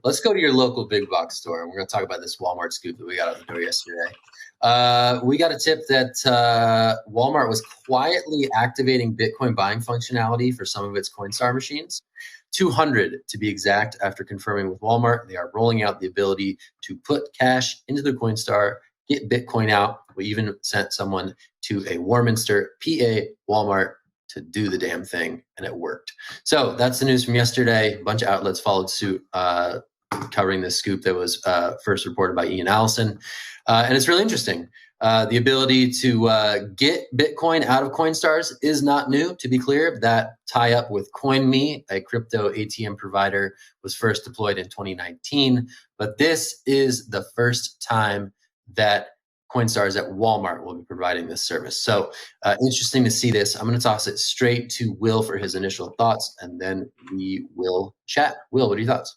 Let's go to your local big box store. And we're going to talk about this Walmart scoop that we got out the door yesterday. We got a tip that Walmart was quietly activating Bitcoin buying functionality for some of its Coinstar machines. 200 to be exact. After confirming with Walmart, they are rolling out the ability to put cash into the Coinstar, get Bitcoin out. We even sent someone to a Warminster, PA Walmart to do the damn thing, and it worked. So that's the news from yesterday. A bunch of outlets followed suit covering this scoop that was first reported by Ian Allison. And it's really interesting. The ability to get Bitcoin out of Coinstars is not new, to be clear. That tie-up with Coinme, a crypto ATM provider, was first deployed in 2019. But this is the first time that Coinstars at Walmart will be providing this service. So interesting to see this. I'm going to toss it straight to Will for his initial thoughts, and then we will chat. Will, what are your thoughts?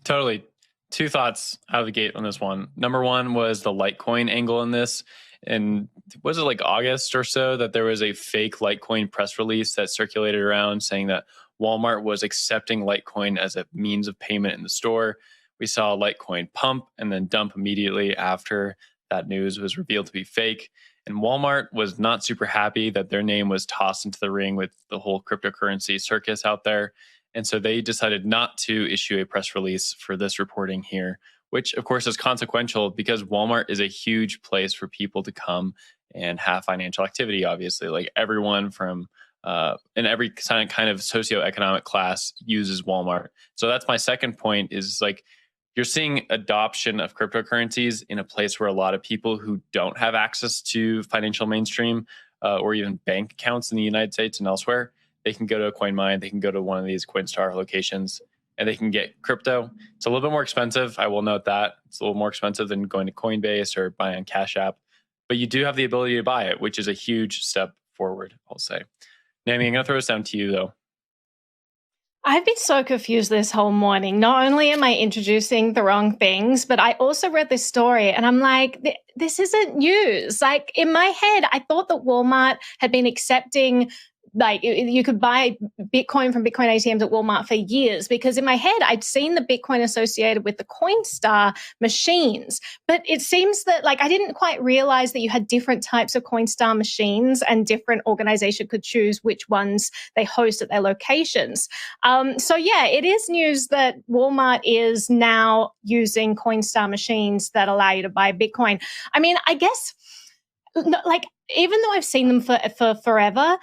Totally. Two thoughts out of the gate on this one. Number one was the Litecoin angle in this. And was it like August or so that there was a fake Litecoin press release that circulated around saying that Walmart was accepting Litecoin as a means of payment in the store? We saw Litecoin pump and then dump immediately after that news was revealed to be fake. And Walmart was not super happy that their name was tossed into the ring with the whole cryptocurrency circus out there. And so they decided not to issue a press release for this reporting here, which of course is consequential because Walmart is a huge place for people to come and have financial activity, obviously. Like everyone from in every kind of socioeconomic class uses Walmart. So that's my second point is like, you're seeing adoption of cryptocurrencies in a place where a lot of people who don't have access to financial mainstream or even bank accounts in the United States and elsewhere, they can go to a Coinme, they can go to one of these Coinstar locations, and they can get crypto. It's a little bit more expensive. I will note that. It's a little more expensive than going to Coinbase or buying on Cash App. But you do have the ability to buy it, which is a huge step forward, I'll say. Naomi, I'm going to throw this down to you, though. I've been so confused this whole morning. Not only am I introducing the wrong things, but I also read this story and I'm like, this isn't news. Like in my head, I thought that Walmart had been accepting like you could buy Bitcoin from Bitcoin ATMs at Walmart for years because in my head, I'd seen the Bitcoin associated with the Coinstar machines. But it seems that like I didn't quite realize that you had different types of Coinstar machines and different organizations could choose which ones they host at their locations. So yeah, it is news that Walmart is now using Coinstar machines that allow you to buy Bitcoin. I mean, I guess like even though I've seen them for forever,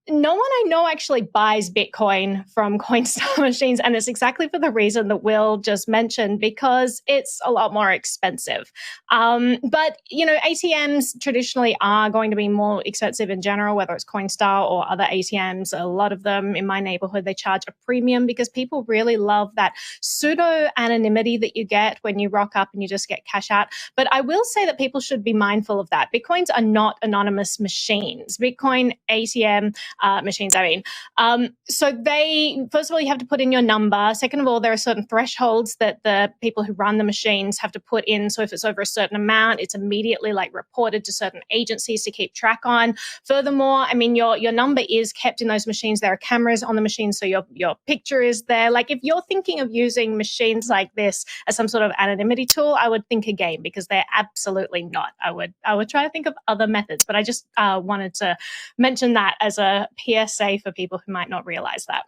no one I know actually buys Bitcoin from Coinstar machines. And it's exactly for the reason that Will just mentioned, because it's a lot more expensive. But, you know, ATMs traditionally are going to be more expensive in general, whether it's Coinstar or other ATMs. A lot of them in my neighborhood, they charge a premium because people really love that pseudo anonymity that you get when you rock up and you just get cash out. But I will say that people should be mindful of that. Bitcoins are not anonymous machines. Bitcoin ATM machines, I mean. So they, first of all, you have to put in your number. Second of all, there are certain thresholds that the people who run the machines have to put in. So if it's over a certain amount, it's immediately like reported to certain agencies to keep track on. Furthermore, I mean, your number is kept in those machines. There are cameras on the machines, so your picture is there. Like if you're thinking of using machines like this as some sort of anonymity tool, I would think again, because they're absolutely not. I would try to think of other methods, but I just wanted to mention that as a PSA for people who might not realize that.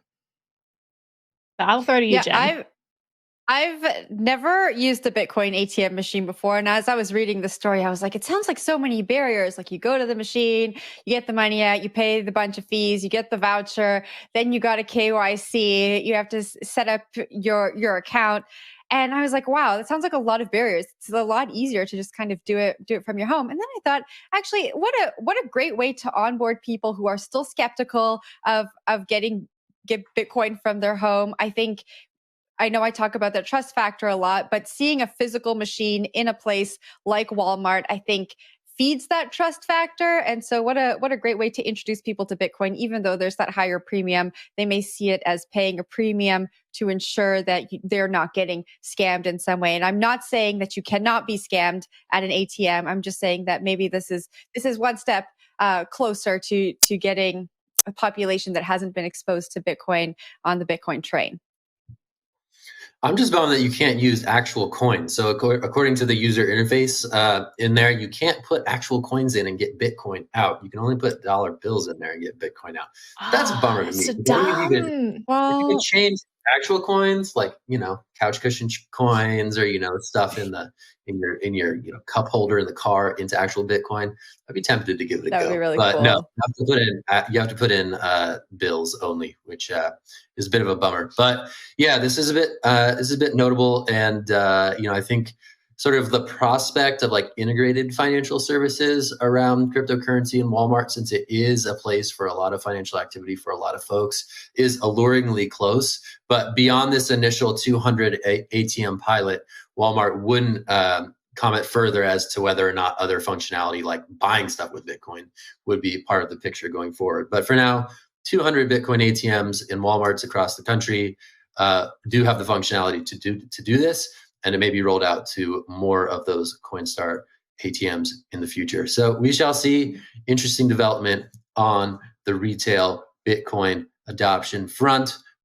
But I'll throw to you, Jen. I've never used a Bitcoin ATM machine before. And as I was reading the story, I was like, it sounds like so many barriers. Like you go to the machine, you get the money out, you pay the bunch of fees, you get the voucher, then you got a KYC, you have to set up your account. And I was like, wow, that sounds like a lot of barriers. It's a lot easier to just kind of do it from your home. And then I thought, actually, what a great way to onboard people who are still skeptical of get Bitcoin from their home. I know I talk about the trust factor a lot, but seeing a physical machine in a place like Walmart, I think feeds that trust factor. And so what a great way to introduce people to Bitcoin, even though there's that higher premium, they may see it as paying a premium to ensure that they're not getting scammed in some way. And I'm not saying that you cannot be scammed at an ATM. I'm just saying that maybe this is one step closer to getting a population that hasn't been exposed to Bitcoin on the Bitcoin train. I'm just bummed that you can't use actual coins. So according to the user interface in there, you can't put actual coins in and get Bitcoin out. You can only put dollar bills in there and get Bitcoin out. That's a bummer to me. So If dumb. you could change actual coins, like, couch cushion coins, or stuff in your cup holder in the car into actual Bitcoin, I'd be tempted to give it a go. That would be really but cool. no, you have to put in bills only, which is a bit of a bummer. But yeah, this is a bit notable, and I think sort of the prospect of like integrated financial services around cryptocurrency and Walmart, since it is a place for a lot of financial activity for a lot of folks, is alluringly close. But beyond this initial 200 ATM pilot, Walmart wouldn't comment further as to whether or not other functionality like buying stuff with Bitcoin would be part of the picture going forward. But for now, 200 Bitcoin ATMs in Walmarts across the country do have the functionality to do this, and it may be rolled out to more of those Coinstar ATMs in the future. So we shall see interesting development on the retail Bitcoin adoption front.